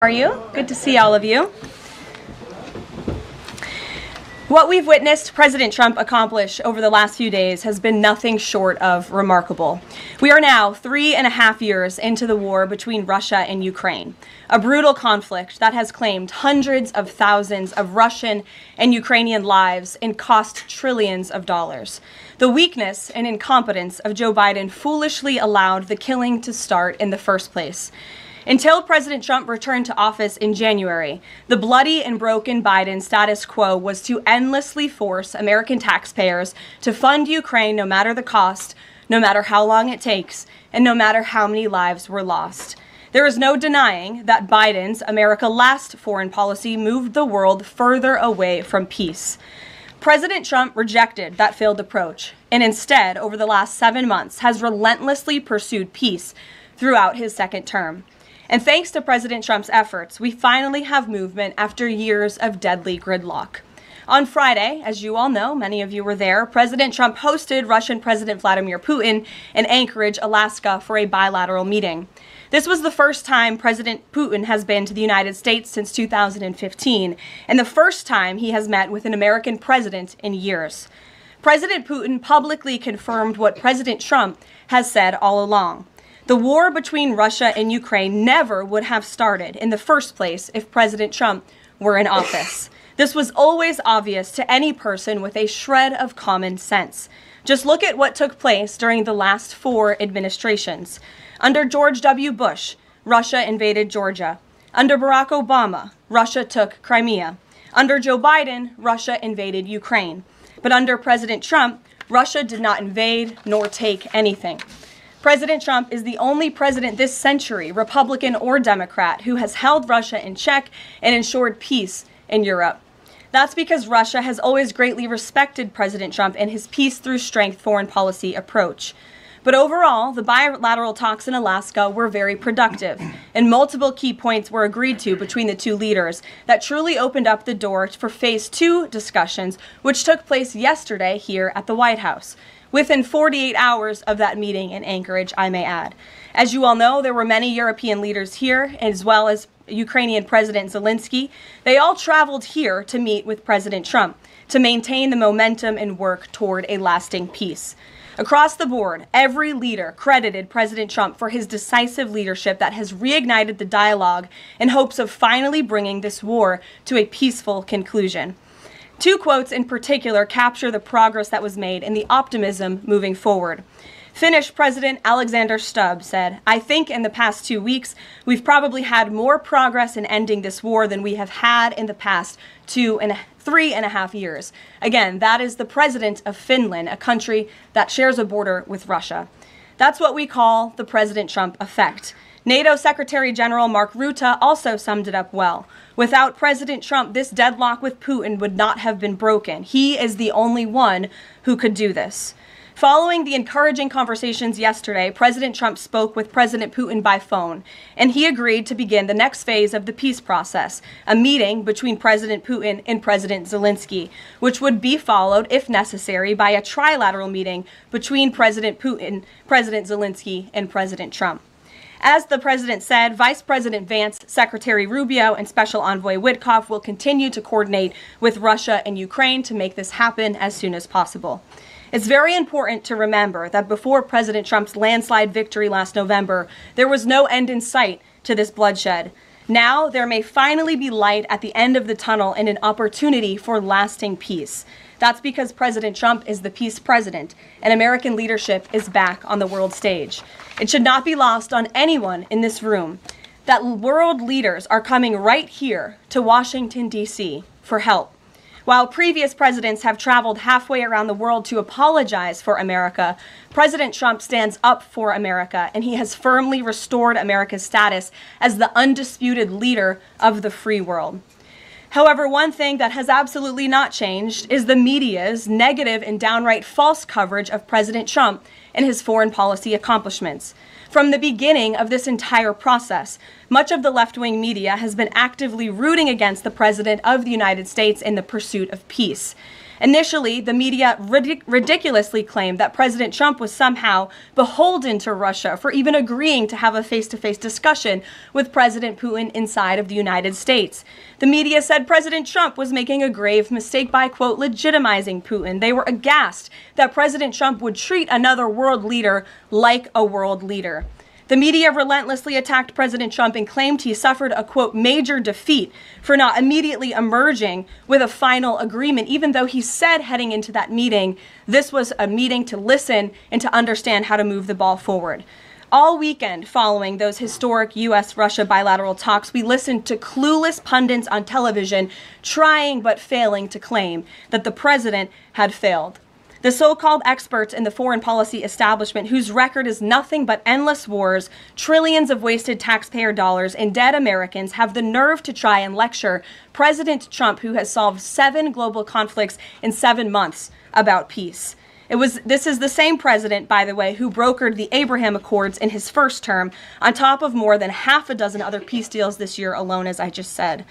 Are you? Good to see all of you. What we've witnessed President Trump accomplish over the last few days has been nothing short of remarkable. We are now 3.5 years into the war between Russia and Ukraine, a brutal conflict that has claimed hundreds of thousands of Russian and Ukrainian lives and cost trillions of dollars. The weakness and incompetence of Joe Biden foolishly allowed the killing to start in the first place. Until President Trump returned to office in January, the bloody and broken Biden status quo was to endlessly force American taxpayers to fund Ukraine no matter the cost, no matter how long it takes, and no matter how many lives were lost. There is no denying that Biden's America Last foreign policy moved the world further away from peace. President Trump rejected that failed approach, and instead, over the last 7 months, has relentlessly pursued peace throughout his second term. And thanks to President Trump's efforts, we finally have movement after years of deadly gridlock. On Friday, as you all know, many of you were there, President Trump hosted Russian President Vladimir Putin in Anchorage, Alaska, for a bilateral meeting. This was the first time President Putin has been to the United States since 2015, and the first time he has met with an American president in years. President Putin publicly confirmed what President Trump has said all along. The war between Russia and Ukraine never would have started in the first place if President Trump were in office. This was always obvious to any person with a shred of common sense. Just look at what took place during the last 4 administrations. Under George W. Bush, Russia invaded Georgia. Under Barack Obama, Russia took Crimea. Under Joe Biden, Russia invaded Ukraine. But under President Trump, Russia did not invade nor take anything. President Trump is the only president this century, Republican or Democrat, who has held Russia in check and ensured peace in Europe. That's because Russia has always greatly respected President Trump and his peace through strength foreign policy approach. But overall, the bilateral talks in Alaska were very productive, and multiple key points were agreed to between the two leaders that truly opened up the door for Phase 2 discussions, which took place yesterday here at the White House. Within 48 hours of that meeting in Anchorage, I may add. As you all know, there were many European leaders here, as well as Ukrainian President Zelensky. They all traveled here to meet with President Trump to maintain the momentum and work toward a lasting peace. Across the board, every leader credited President Trump for his decisive leadership that has reignited the dialogue in hopes of finally bringing this war to a peaceful conclusion. 2 quotes in particular capture the progress that was made and the optimism moving forward. Finnish President Alexander Stubb said, "I think in the past 2 weeks, we've probably had more progress in ending this war than we have had in the past 3.5 years. Again, that is the president of Finland, a country that shares a border with Russia. That's what we call the President Trump effect. NATO Secretary General Mark Rutte also summed it up well. Without President Trump, this deadlock with Putin would not have been broken. He is the only one who could do this." Following the encouraging conversations yesterday, President Trump spoke with President Putin by phone, and he agreed to begin the next phase of the peace process, a meeting between President Putin and President Zelensky, which would be followed, if necessary, by a trilateral meeting between President Putin, President Zelensky, and President Trump. As the president said, Vice President Vance, Secretary Rubio, and Special Envoy Witkoff will continue to coordinate with Russia and Ukraine to make this happen as soon as possible. It's very important to remember that before President Trump's landslide victory last November, there was no end in sight to this bloodshed. Now, there may finally be light at the end of the tunnel and an opportunity for lasting peace. That's because President Trump is the peace president, and American leadership is back on the world stage. It should not be lost on anyone in this room that world leaders are coming right here to Washington, D.C. for help. While previous presidents have traveled halfway around the world to apologize for America, President Trump stands up for America, and he has firmly restored America's status as the undisputed leader of the free world. However, one thing that has absolutely not changed is the media's negative and downright false coverage of President Trump and his foreign policy accomplishments. From the beginning of this entire process, Much of the left-wing media has been actively rooting against the President of the United States in the pursuit of peace. Initially, the media ridiculously claimed that President Trump was somehow beholden to Russia for even agreeing to have a face-to-face discussion with President Putin inside of the United States. The media said President Trump was making a grave mistake by, quote, legitimizing Putin. They were aghast that President Trump would treat another world leader like a world leader. The media relentlessly attacked President Trump and claimed he suffered a, quote, major defeat for not immediately emerging with a final agreement, even though he said heading into that meeting, this was a meeting to listen and to understand how to move the ball forward. All weekend following those historic U.S.-Russia bilateral talks, we listened to clueless pundits on television trying but failing to claim that the president had failed. The so-called experts in the foreign policy establishment, whose record is nothing but endless wars, trillions of wasted taxpayer dollars, and dead Americans, have the nerve to try and lecture President Trump, who has solved 7 global conflicts in 7 months, about peace. This is the same president, by the way, who brokered the Abraham Accords in his first term, on top of more than half a dozen other peace deals this year alone, as I just said.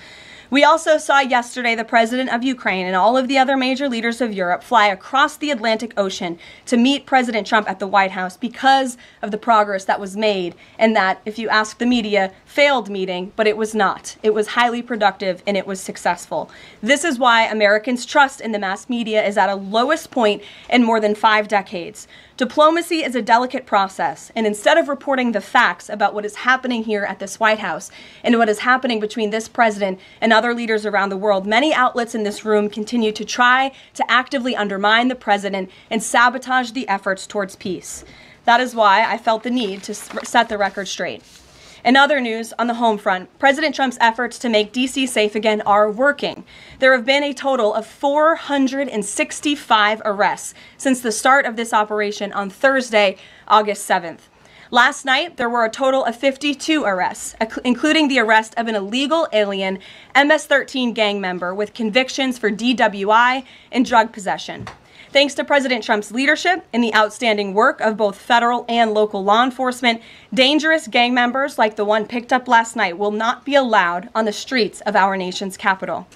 We also saw yesterday the president of Ukraine and all of the other major leaders of Europe fly across the Atlantic Ocean to meet President Trump at the White House because of the progress that was made, and that, if you ask the media, failed meeting, but it was not. It was highly productive and it was successful. This is why Americans' trust in the mass media is at a lowest point in more than 5 decades. Diplomacy is a delicate process, and instead of reporting the facts about what is happening here at this White House and what is happening between this president and other leaders around the world, many outlets in this room continue to try to actively undermine the president and sabotage the efforts towards peace. That is why I felt the need to set the record straight. In other news, on the home front, President Trump's efforts to make D.C. safe again are working. There have been a total of 465 arrests since the start of this operation on Thursday, August 7th. Last night, there were a total of 52 arrests, including the arrest of an illegal alien MS-13 gang member with convictions for DWI and drug possession. Thanks to President Trump's leadership and the outstanding work of both federal and local law enforcement, dangerous gang members like the one picked up last night will not be allowed on the streets of our nation's capital.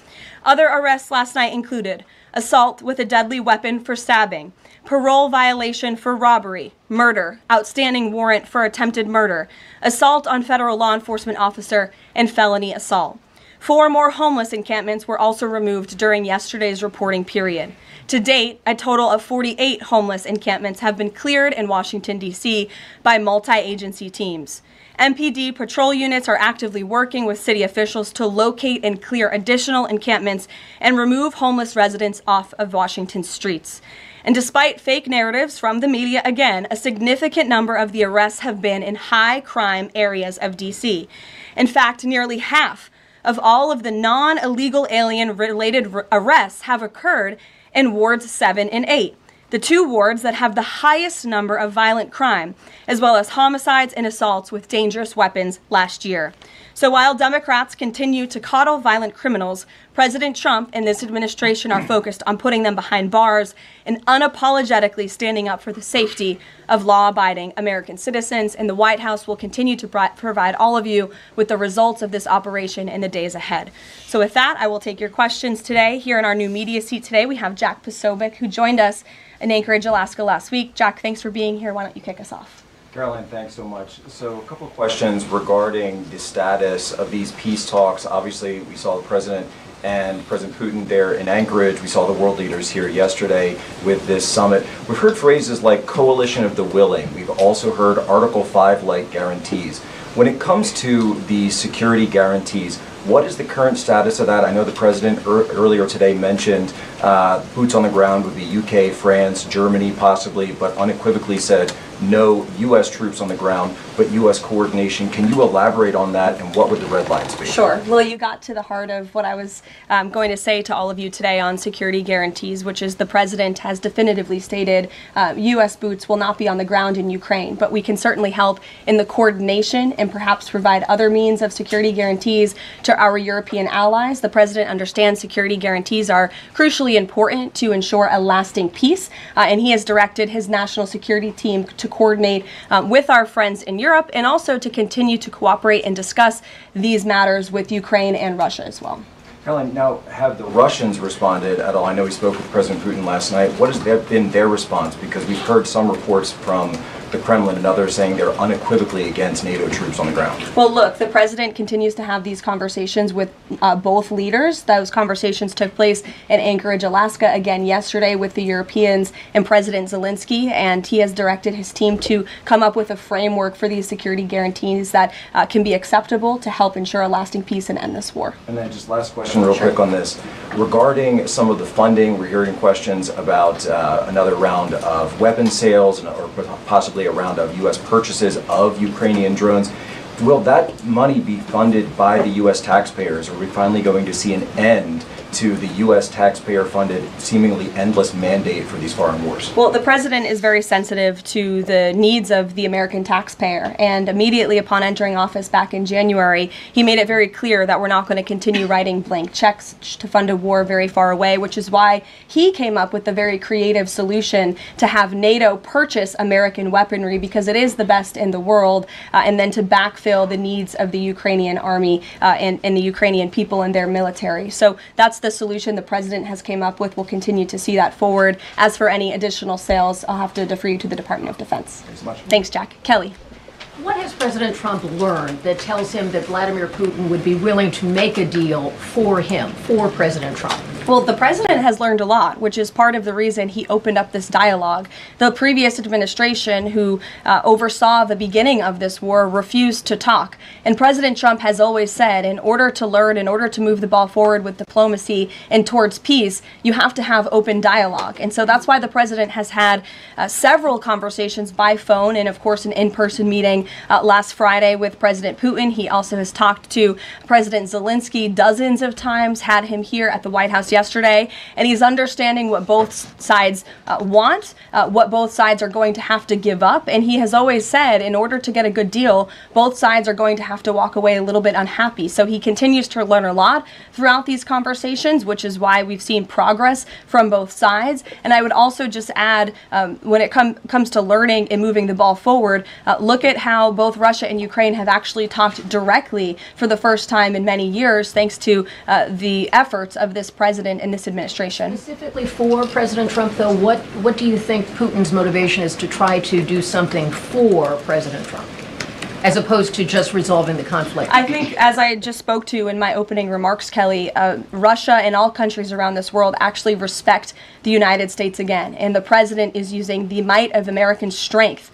Other arrests last night included assault with a deadly weapon for stabbing, parole violation for robbery, murder, outstanding warrant for attempted murder, assault on federal law enforcement officer, and felony assault. 4 more homeless encampments were also removed during yesterday's reporting period. To date, a total of 48 homeless encampments have been cleared in Washington, D.C. by multi-agency teams. MPD patrol units are actively working with city officials to locate and clear additional encampments and remove homeless residents off of Washington's streets. And despite fake narratives from the media, again, a significant number of the arrests have been in high-crime areas of D.C. In fact, nearly half of all of the non-illegal alien-related arrests have occurred in wards 7 and 8, the 2 wards that have the highest number of violent crime, as well as homicides and assaults with dangerous weapons last year. So while Democrats continue to coddle violent criminals, President Trump and this administration are focused on putting them behind bars and unapologetically standing up for the safety of law-abiding American citizens, and the White House will continue to provide all of you with the results of this operation in the days ahead. So with that, I will take your questions today. Here in our new media seat today, we have Jack Posobiec, who joined us in Anchorage, Alaska last week. Jack, thanks for being here. Why don't you kick us off? Caroline, thanks so much. So a couple of questions regarding the status of these peace talks. Obviously, we saw the President and President Putin there in Anchorage. We saw the world leaders here yesterday with this summit. We've heard phrases like coalition of the willing. We've also heard Article 5-like guarantees. When it comes to the security guarantees, what is the current status of that? I know the President earlier today mentioned boots on the ground would be UK, France, Germany possibly, but unequivocally said no U.S. troops on the ground, but U.S. coordination. Can you elaborate on that, and what would the red lines be? Sure. Well, you got to the heart of what I was going to say to all of you today on security guarantees, which is the President has definitively stated U.S. boots will not be on the ground in Ukraine, but we can certainly help in the coordination and perhaps provide other means of security guarantees to our European allies. The President understands security guarantees are crucially important to ensure a lasting peace, and he has directed his national security team to coordinate with our friends in Europe and also to continue to cooperate and discuss these matters with Ukraine and Russia as well. Caroline, now have the Russians responded at all? I know we spoke with President Putin last night. What has been their response? Because we've heard some reports from the Kremlin and others saying they're unequivocally against NATO troops on the ground. Well, look, the president continues to have these conversations with both leaders. Those conversations took place in Anchorage, Alaska, again yesterday with the Europeans and President Zelensky, and he has directed his team to come up with a framework for these security guarantees that can be acceptable to help ensure a lasting peace and end this war. And then just last question real quick on this. Regarding some of the funding, we're hearing questions about another round of weapons sales or possibly a round of U.S. purchases of Ukrainian drones. Will that money be funded by the U.S. taxpayers? Are we finally going to see an end to the U.S. taxpayer-funded, seemingly endless mandate for these foreign wars? Well, the president is very sensitive to the needs of the American taxpayer, and immediately upon entering office back in January, he made it very clear that we're not going to continue writing blank checks to fund a war very far away, which is why he came up with the very creative solution to have NATO purchase American weaponry because it is the best in the world, and then to backfill the needs of the Ukrainian army and the Ukrainian people and their military. So that's the solution the president has came up with. We'll continue to see that forward. As for any additional sales, I'll have to defer you to the Department of Defense. Thanks so much. Thanks, Jack. Kelly. What has President Trump learned that tells him that Vladimir Putin would be willing to make a deal for him, for President Trump? Well, the president has learned a lot, which is part of the reason he opened up this dialogue. The previous administration, who oversaw the beginning of this war, refused to talk. And President Trump has always said, in order to learn, in order to move the ball forward with diplomacy and towards peace, you have to have open dialogue. And so that's why the president has had several conversations by phone and, of course, an in-person meeting last Friday with President Putin. He also has talked to President Zelensky dozens of times, had him here at the White House yesterday, and he's understanding what both sides want, what both sides are going to have to give up. And he has always said, in order to get a good deal, both sides are going to have to walk away a little bit unhappy. So he continues to learn a lot throughout these conversations, which is why we've seen progress from both sides. And I would also just add, when it comes to learning and moving the ball forward, look at how both Russia and Ukraine have actually talked directly for the first time in many years, thanks to the efforts of this president and this administration. Specifically for President Trump, though, what do you think Putin's motivation is to try to do something for President Trump, as opposed to just resolving the conflict? I think, as I just spoke to in my opening remarks, Kelly, Russia and all countries around this world actually respect the United States again, and the president is using the might of American strength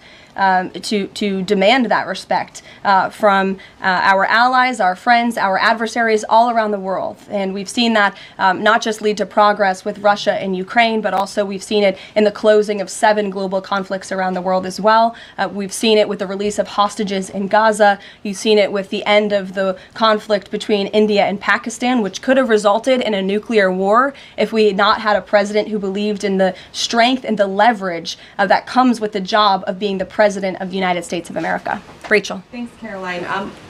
to demand that respect from our allies, our friends, our adversaries all around the world. And we've seen that not just lead to progress with Russia and Ukraine, but also we've seen it in the closing of 7 global conflicts around the world as well. We've seen it with the release of hostages in Gaza. You've seen it with the end of the conflict between India and Pakistan, which could have resulted in a nuclear war if we had not had a president who believed in the strength and the leverage that comes with the job of being the president of the United States of America. Rachel. Thanks, Caroline.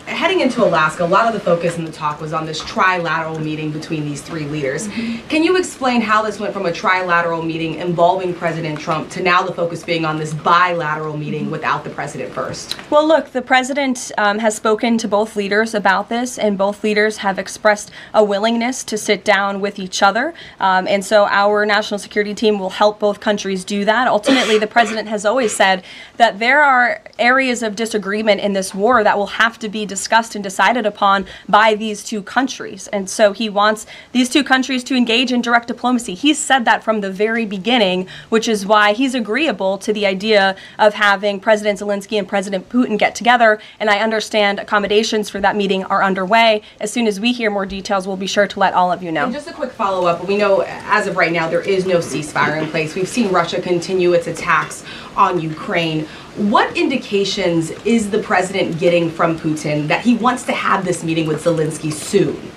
Heading into Alaska, a lot of the focus in the talk was on this trilateral meeting between these 3 leaders. Can you explain how this went from a trilateral meeting involving President Trump to now the focus being on this bilateral meeting without the president first? Well, look, the president has spoken to both leaders about this, and both leaders have expressed a willingness to sit down with each other. And so our national security team will help both countries do that. Ultimately, the president has always said that there are areas of disagreement in this war that will have to be discussed and decided upon by these 2 countries. And so he wants these 2 countries to engage in direct diplomacy. He's said that from the very beginning, which is why he's agreeable to the idea of having President Zelensky and President Putin get together. And I understand accommodations for that meeting are underway. As soon as we hear more details, we'll be sure to let all of you know. And just a quick follow-up. We know as of right now there is no ceasefire in place. We've seen Russia continue its attacks on Ukraine. What indications is the president getting from Putin that he wants to have this meeting with Zelensky soon?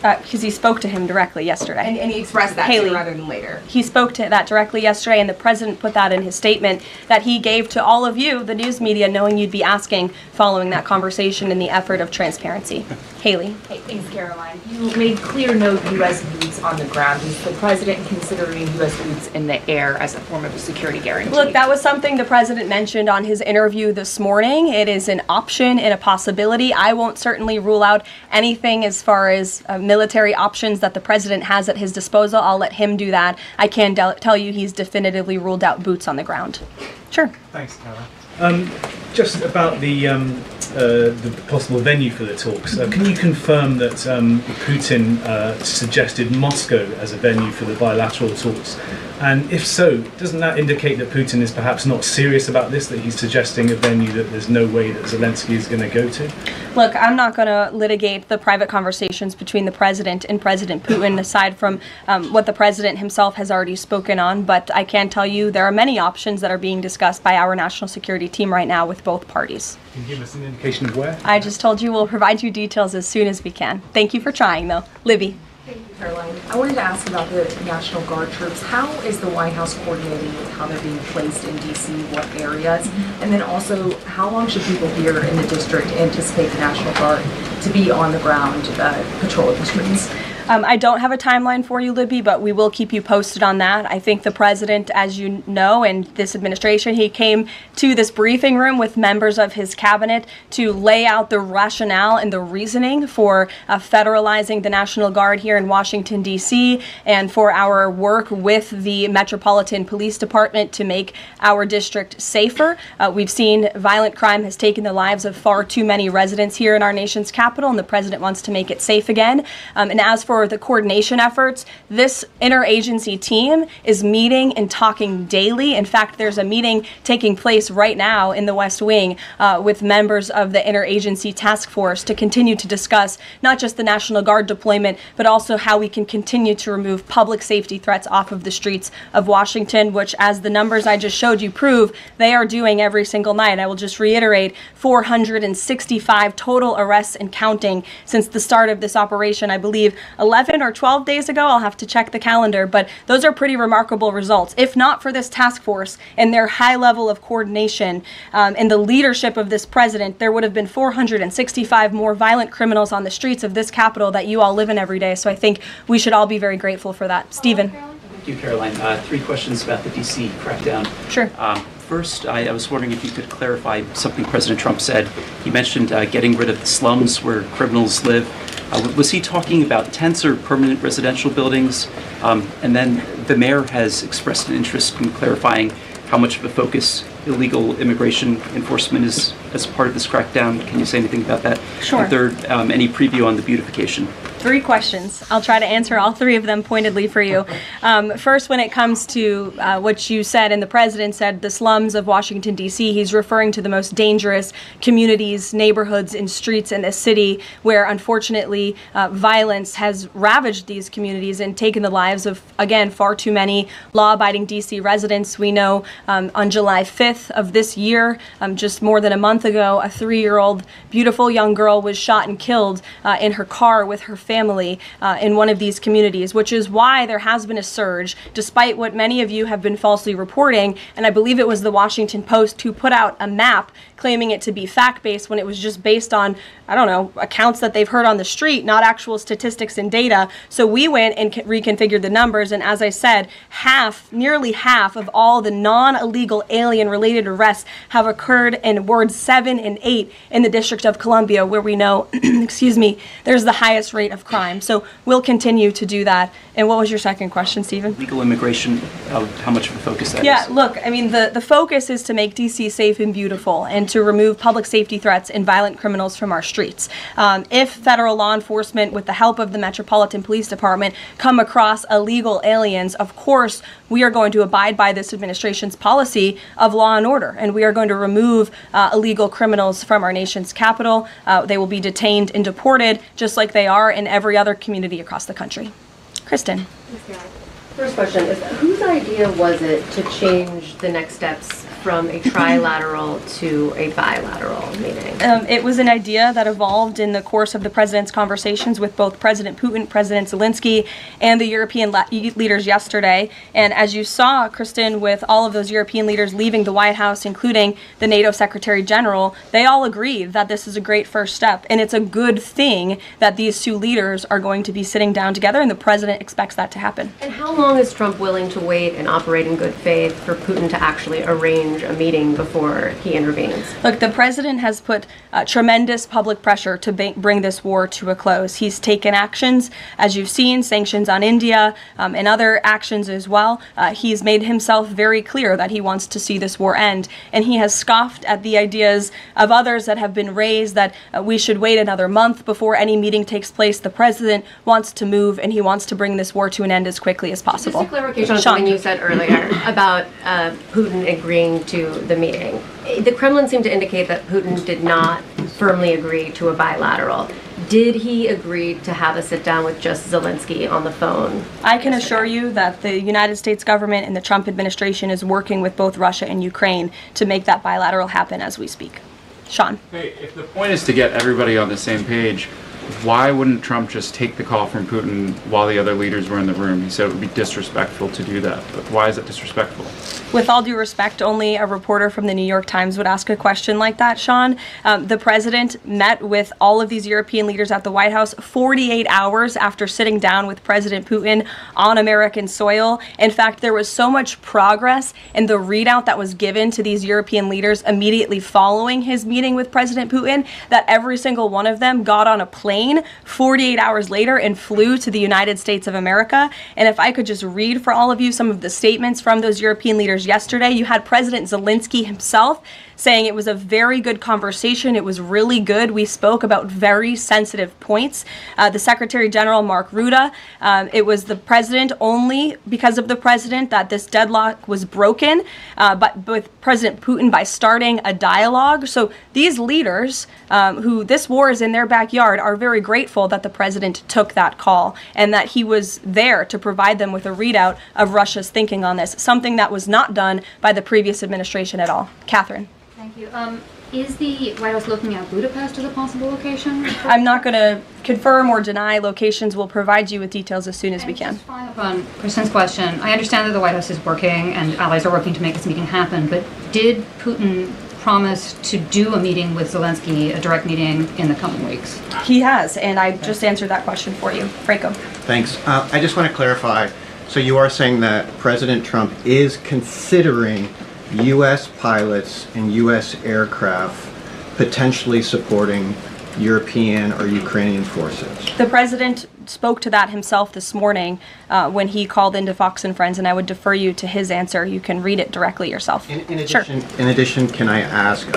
Because he spoke to him directly yesterday. And he expressed that Haley, sooner rather than later. He spoke to that directly yesterday, and the president put that in his statement that he gave to all of you, the news media, knowing you'd be asking following that conversation in the effort of transparency. Haley. Hey, thanks, Caroline. You made clear no U.S. boots on the ground. Is the president considering U.S. boots in the air as a form of a security guarantee? Look, that was something the president mentioned on his interview this morning. It is an option and a possibility. I won't certainly rule out anything as far as military options that the president has at his disposal. I'll let him do that. I can tell you he's definitively ruled out boots on the ground. Sure. Thanks, Tara. Just about the possible venue for the talks. Can you confirm that Putin suggested Moscow as a venue for the bilateral talks? And if so, doesn't that indicate that Putin is perhaps not serious about this, that he's suggesting a venue that there's no way that Zelensky is going to go to? Look, I'm not going to litigate the private conversations between the president and President Putin, aside from what the president himself has already spoken on. But I can tell you there are many options that are being discussed by our national security team right now with both parties. Can you give us an indication of where? I just told you we'll provide you details as soon as we can. Thank you for trying, though. Libby. Thank you, Caroline. I wanted to ask about the National Guard troops. How is the White House coordinating with how they're being placed in D.C., what areas? And then also, how long should people here in the district anticipate the National Guard to be on the ground patrolling the streets? I don't have a timeline for you, Libby, but we will keep you posted on that. I think the president, as you know, and this administration, he came to this briefing room with members of his cabinet to lay out the rationale and the reasoning for federalizing the National Guard here in Washington, D.C., and for our work with the Metropolitan Police Department to make our district safer. We've seen violent crime has taken the lives of far too many residents here in our nation's capital, and the president wants to make it safe again. And as for the coordination efforts, this interagency team is meeting and talking daily. In fact, there's a meeting taking place right now in the West Wing with members of the interagency task force to continue to discuss not just the National Guard deployment, but also how we can continue to remove public safety threats off of the streets of Washington, which, as the numbers I just showed you prove, they are doing every single night. I will just reiterate, 465 total arrests and counting since the start of this operation. I believe 11 or 12 days ago. I'll have to check the calendar, but those are pretty remarkable results. If not for this task force and their high level of coordination and the leadership of this president, there would have been 465 more violent criminals on the streets of this capital that you all live in every day. So I think we should all be very grateful for that. Stephen. Thank you, Caroline. 3 questions about the D.C. crackdown. Sure. First, I was wondering if you could clarify something President Trump said. He mentioned getting rid of the slums where criminals live. Was he talking about tents or permanent residential buildings? And then the mayor has expressed an interest in clarifying how much of a focus illegal immigration enforcement is as part of this crackdown. Can you say anything about that? Sure. And third, any preview on the beautification? 3 questions. I'll try to answer all 3 of them pointedly for you. First, when it comes to what you said, and the president said, the slums of Washington, D.C., he's referring to the most dangerous communities, neighborhoods, and streets in this city where, unfortunately, violence has ravaged these communities and taken the lives of, again, far too many law-abiding D.C. residents. We know on July 5th of this year, just more than a month ago, a 3-year-old beautiful young girl was shot and killed in her car with her family in one of these communities, which is why there has been a surge, despite what many of you have been falsely reporting. And I believe it was the Washington Post who put out a map claiming it to be fact-based when it was just based on, I don't know, accounts that they've heard on the street, not actual statistics and data. So we went and reconfigured the numbers, and as I said, nearly half of all the non-illegal alien-related arrests have occurred in wards 7 and 8 in the District of Columbia, where we know, excuse me, there's the highest rate of crime. So we'll continue to do that. And what was your second question, Stephen? Legal immigration, how much of a focus that is? Yeah, look, I mean, the focus is to make D.C. safe and beautiful and to remove public safety threats and violent criminals from our streets. If federal law enforcement, with the help of the Metropolitan Police Department, come across illegal aliens, of course, we are going to abide by this administration's policy of law and order, and we are going to remove illegal criminals from our nation's capital. They will be detained and deported, just like they are in every other community across the country. Kristen. First question is, whose idea was it to change the next steps from a trilateral to a bilateral meeting? It was an idea that evolved in the course of the president's conversations with both President Putin, President Zelensky, and the European leaders yesterday. And as you saw, Kristen, with all of those European leaders leaving the White House, including the NATO Secretary General, they all agreed that this is a great first step. And it's a good thing that these two leaders are going to be sitting down together, and the president expects that to happen. And how long is Trump willing to wait and operate in good faith for Putin to actually arrange a meeting before he intervenes? Look, the president has put tremendous public pressure to bring this war to a close. He's taken actions, as you've seen, sanctions on India and other actions as well. He's made himself very clear that he wants to see this war end, and he has scoffed at the ideas of others that have been raised that we should wait another month before any meeting takes place. The president wants to move, and he wants to bring this war to an end as quickly as possible. Just a clarification on something you said earlier about Putin agreeing to the meeting. The Kremlin seemed to indicate that Putin did not firmly agree to a bilateral. Did he agree to have a sit-down with just Zelensky on the phone? I can assure you that the United States government and the Trump administration is working with both Russia and Ukraine to make that bilateral happen as we speak. Sean. Hey, if the point is to get everybody on the same page, why wouldn't Trump just take the call from Putin while the other leaders were in the room? He said it would be disrespectful to do that, but why is it disrespectful? With all due respect, only a reporter from the New York Times would ask a question like that, Sean. The president met with all of these European leaders at the White House 48 hours after sitting down with President Putin on American soil. In fact, there was so much progress in the readout that was given to these European leaders immediately following his meeting with President Putin that every single one of them got on a plane 48 hours later and flew to the United States of America. And if I could just read for all of you some of the statements from those European leaders yesterday, you had President Zelensky himself saying it was a very good conversation. It was really good. We spoke about very sensitive points. The Secretary General, Mark Rutte, it was the president, only because of the president, that this deadlock was broken, but with President Putin by starting a dialogue. So these leaders, who this war is in their backyard, are very grateful that the president took that call and that he was there to provide them with a readout of Russia's thinking on this, something that was not done by the previous administration at all. Catherine. Thank you. Is the White House looking at Budapest as a possible location? I'm not going to confirm or deny locations. We'll provide you with details as soon as we can. Just following up on Kristen's question, I understand that the White House is working and allies are working to make this meeting happen, but did Putin promise to do a meeting with Zelensky, a direct meeting, in the coming weeks? He has, and I just answered that question for you. Franco. Thanks. I just want to clarify. So you are saying that President Trump is considering U.S. pilots and U.S. aircraft potentially supporting European or Ukrainian forces? The president spoke to that himself this morning when he called into Fox and Friends, and I would defer you to his answer. You can read it directly yourself. In addition, can I ask,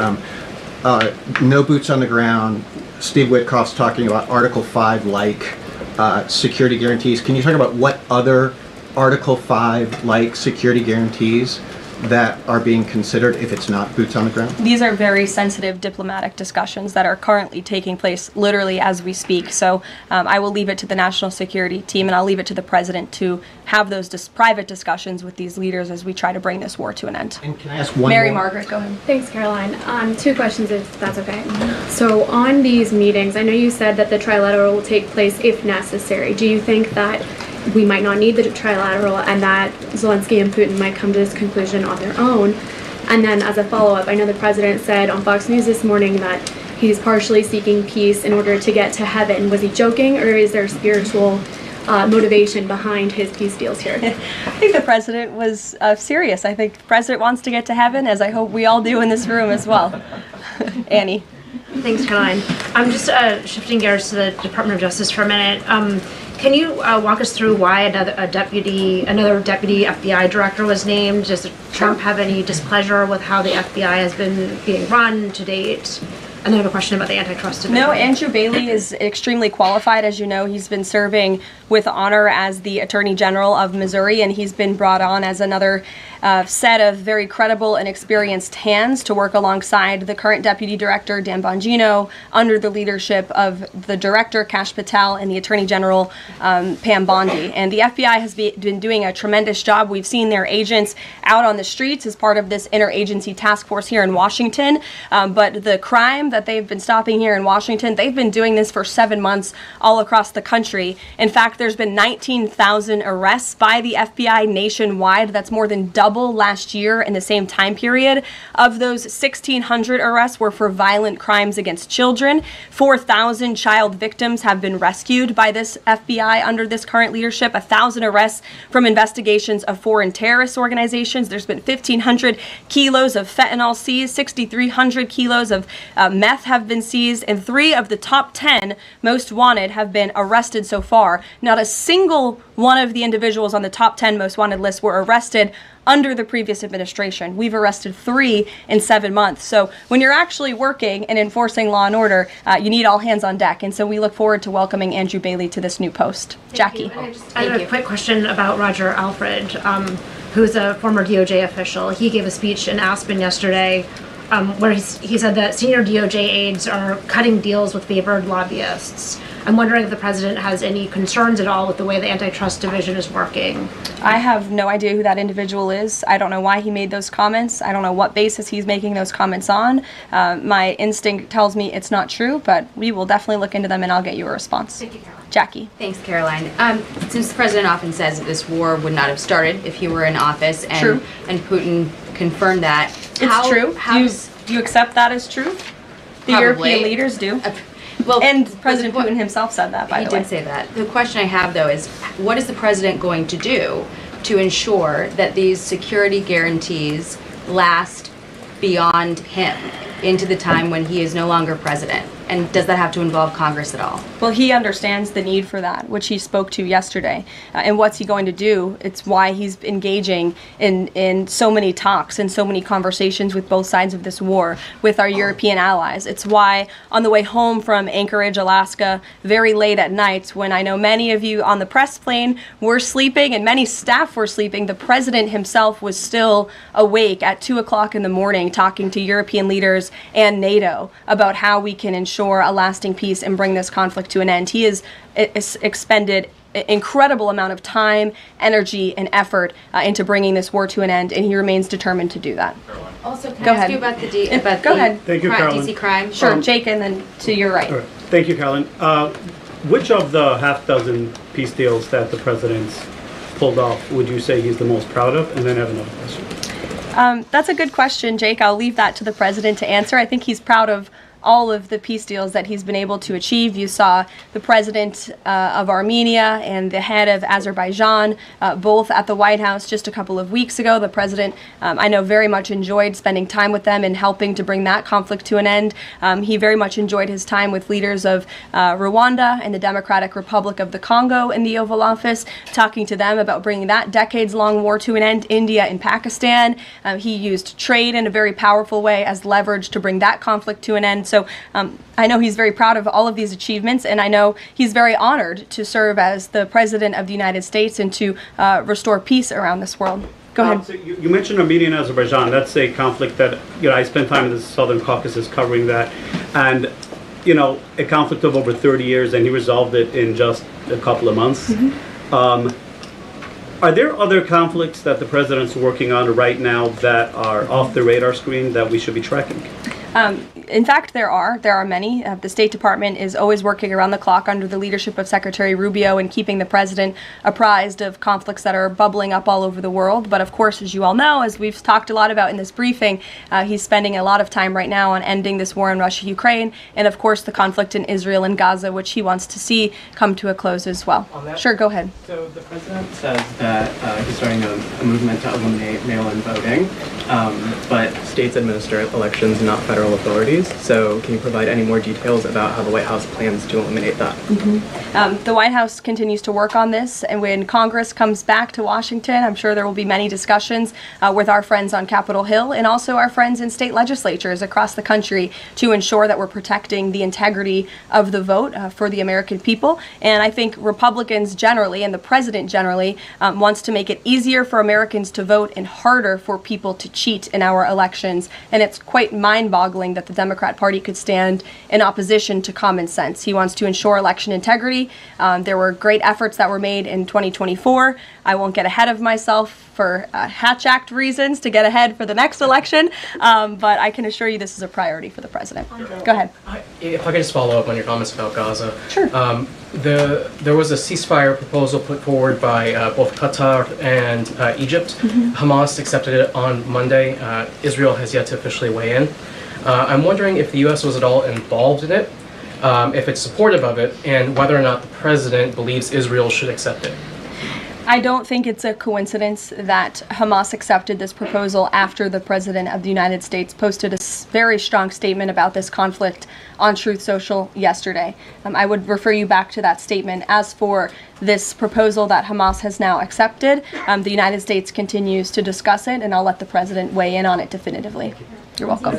no boots on the ground, Steve Witkoff's talking about Article 5-like security guarantees. Can you talk about what other Article 5-like security guarantees that are being considered if it's not boots on the ground? These are very sensitive diplomatic discussions that are currently taking place literally as we speak. So I will leave it to the national security team, and I'll leave it to the president to have those private discussions with these leaders as we try to bring this war to an end. And can I ask one Mary more? Margaret, go ahead. Thanks, Caroline. Two questions, if that's okay. So on these meetings, I know you said that the trilateral will take place if necessary. Do you think that we might not need the trilateral and that Zelensky and Putin might come to this conclusion on their own? And then as a follow-up, I know the president said on Fox News this morning that he's partially seeking peace in order to get to heaven. Was he joking, or is there spiritual motivation behind his peace deals here? I think the president was serious. I think the president wants to get to heaven, as I hope we all do in this room as well. Annie. Thanks, Caroline. I'm just shifting gears to the Department of Justice for a minute. Can you walk us through why another deputy FBI director was named? Does Trump have any displeasure with how the FBI has been being run to date? And then I have a question about the antitrust division. No, Andrew Bailey is extremely qualified. As you know, he's been serving with honor as the Attorney General of Missouri, and he's been brought on as another set of very credible and experienced hands to work alongside the current Deputy Director, Dan Bongino, under the leadership of the Director, Kash Patel, and the Attorney General, Pam Bondi. And the FBI has been doing a tremendous job. We've seen their agents out on the streets as part of this interagency task force here in Washington. But the crime that they've been stopping here in Washington, they've been doing this for 7 months all across the country. In fact, there's been 19,000 arrests by the FBI nationwide. That's more than double last year in the same time period. Of those, 1,600 arrests were for violent crimes against children. 4,000 child victims have been rescued by this FBI under this current leadership. 1,000 arrests from investigations of foreign terrorist organizations. There's been 1,500 kilos of fentanyl seized. 6,300 kilos of meth have been seized, and 3 of the top 10 most wanted have been arrested so far. Not a single one of the individuals on the top 10 most wanted list were arrested under the previous administration. We've arrested 3 in 7 months. So when you're actually working and enforcing law and order, you need all hands on deck. And so we look forward to welcoming Andrew Bailey to this new post. Jackie. I have a quick question about Roger Alfred, who's a former DOJ official. He gave a speech in Aspen yesterday where he said that senior DOJ aides are cutting deals with favored lobbyists. I'm wondering if the president has any concerns at all with the way the antitrust division is working. I have no idea who that individual is. I don't know why he made those comments. I don't know what basis he's making those comments on. My instinct tells me it's not true, but we will definitely look into them and I'll get you a response. Thank you, Caroline. Jackie. Thanks, Caroline. Since the president often says that this war would not have started if he were in office, and True. And Putin confirmed that. It's true. Do you accept that as true? The European leaders do. Well, and President Putin himself said that, by the way. He did say that. The question I have, though, is what is the president going to do to ensure that these security guarantees last beyond him into the time when he is no longer president? And does that have to involve Congress at all? Well, he understands the need for that, which he spoke to yesterday. And what's he going to do? It's why he's engaging in so many talks and so many conversations with both sides of this war with our European allies. It's why on the way home from Anchorage, Alaska, very late at night, when I know many of you on the press plane were sleeping and many staff were sleeping, the president himself was still awake at 2 o'clock in the morning talking to European leaders and NATO about how we can ensure a lasting peace and bring this conflict to an end. He has expended an incredible amount of time, energy, and effort into bringing this war to an end, and he remains determined to do that. Also, can I ask you about the Thank you, Caroline. DC crime? Sure, Jake, and then to your right. All right. Thank you, Caroline. Which of the half-dozen peace deals that the president's pulled off would you say he's the most proud of? And then I have another question. That's a good question, Jake. I'll leave that to the president to answer. I think he's proud of all of the peace deals that he's been able to achieve. You saw the president of Armenia and the head of Azerbaijan both at the White House just a couple of weeks ago. The president, I know, very much enjoyed spending time with them and helping to bring that conflict to an end. He very much enjoyed his time with leaders of Rwanda and the Democratic Republic of the Congo in the Oval Office, talking to them about bringing that decades-long war to an end. India and Pakistan. He used trade in a very powerful way as leverage to bring that conflict to an end. So I know he's very proud of all of these achievements, and I know he's very honored to serve as the President of the United States and to restore peace around this world. Go ahead. So you mentioned Armenia and Azerbaijan. That's a conflict that, I spent time in the Southern Caucasus covering that. And, a conflict of over 30 years, and he resolved it in just a couple of months. Mm-hmm. Are there other conflicts that the president's working on right now that are off the radar screen that we should be tracking? In fact, there are many. The State Department is always working around the clock under the leadership of Secretary Rubio and keeping the president apprised of conflicts that are bubbling up all over the world. But of course, as you all know, as we've talked a lot about in this briefing, he's spending a lot of time right now on ending this war in Russia-Ukraine, and of course the conflict in Israel and Gaza, which he wants to see come to a close as well. Sure, go ahead. So the president says that he's starting a movement to eliminate mail-in voting, but states administer elections, not federal federal authorities. So can you provide any more details about how the White House plans to eliminate that? The White House continues to work on this, and when Congress comes back to Washington, I'm sure there will be many discussions with our friends on Capitol Hill and also our friends in state legislatures across the country to ensure that we're protecting the integrity of the vote for the American people. And I think Republicans generally, and the president generally, wants to make it easier for Americans to vote and harder for people to cheat in our elections. And it's quite mind-boggling that the Democrat Party could stand in opposition to common sense. He wants to ensure election integrity. There were great efforts that were made in 2024. I won't get ahead of myself for Hatch Act reasons to get ahead for the next election, but I can assure you this is a priority for the president. Go ahead. If I could just follow up on your comments about Gaza. Sure. There was a ceasefire proposal put forward by both Qatar and Egypt. Hamas accepted it on Monday. Israel has yet to officially weigh in. I'm wondering if the U.S. was at all involved in it, if it's supportive of it, and whether or not the president believes Israel should accept it. I don't think it's a coincidence that Hamas accepted this proposal after the President of the United States posted a very strong statement about this conflict on Truth Social yesterday. I would refer you back to that statement. As for this proposal that Hamas has now accepted, the United States continues to discuss it, and I'll let the President weigh in on it definitively. You're welcome.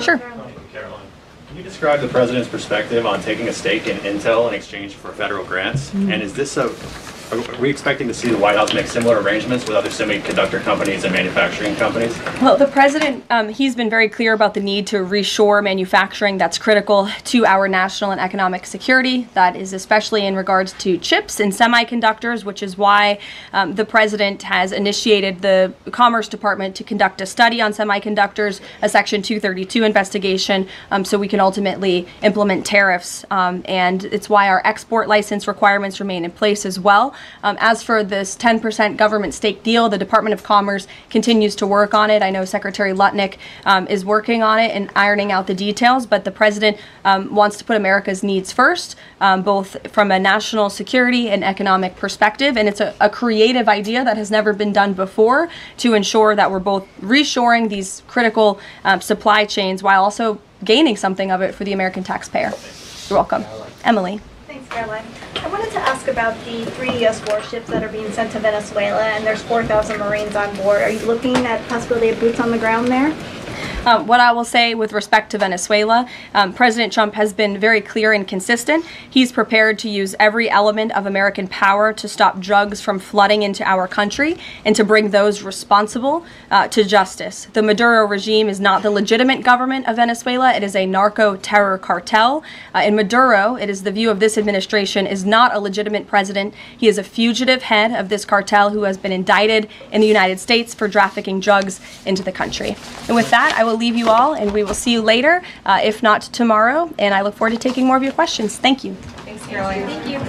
Sure. Can you describe the President's perspective on taking a stake in Intel in exchange for federal grants? And is this are we expecting to see the White House make similar arrangements with other semiconductor companies and manufacturing companies? Well, the president, he's been very clear about the need to reshore manufacturing that's critical to our national and economic security. That is especially in regards to chips and semiconductors, which is why the president has initiated the Commerce Department to conduct a study on semiconductors, a Section 232 investigation, so we can ultimately implement tariffs. And it's why our export license requirements remain in place as well. As for this 10% government stake deal, the Department of Commerce continues to work on it. I know Secretary Lutnick is working on it and ironing out the details, but the president wants to put America's needs first, both from a national security and economic perspective. And it's a creative idea that has never been done before to ensure that we're both reshoring these critical supply chains while also gaining something of it for the American taxpayer. You're welcome. Emily. Thanks, Caroline. I wanted to ask about the 3 U.S. warships that are being sent to Venezuela, and there's 4,000 Marines on board. Are you looking at possibility of boots on the ground there? What I will say with respect to Venezuela, President Trump has been very clear and consistent. He's prepared to use every element of American power to stop drugs from flooding into our country and to bring those responsible to justice. The Maduro regime is not the legitimate government of Venezuela. It is a narco-terror cartel. In Maduro, it is the view of this administration, is not a legitimate president. He is a fugitive head of this cartel who has been indicted in the United States for trafficking drugs into the country. And with that, I will leave you all, and we will see you later, if not tomorrow, and I look forward to taking more of your questions. Thank you. Thanks, Caroline. Thank you.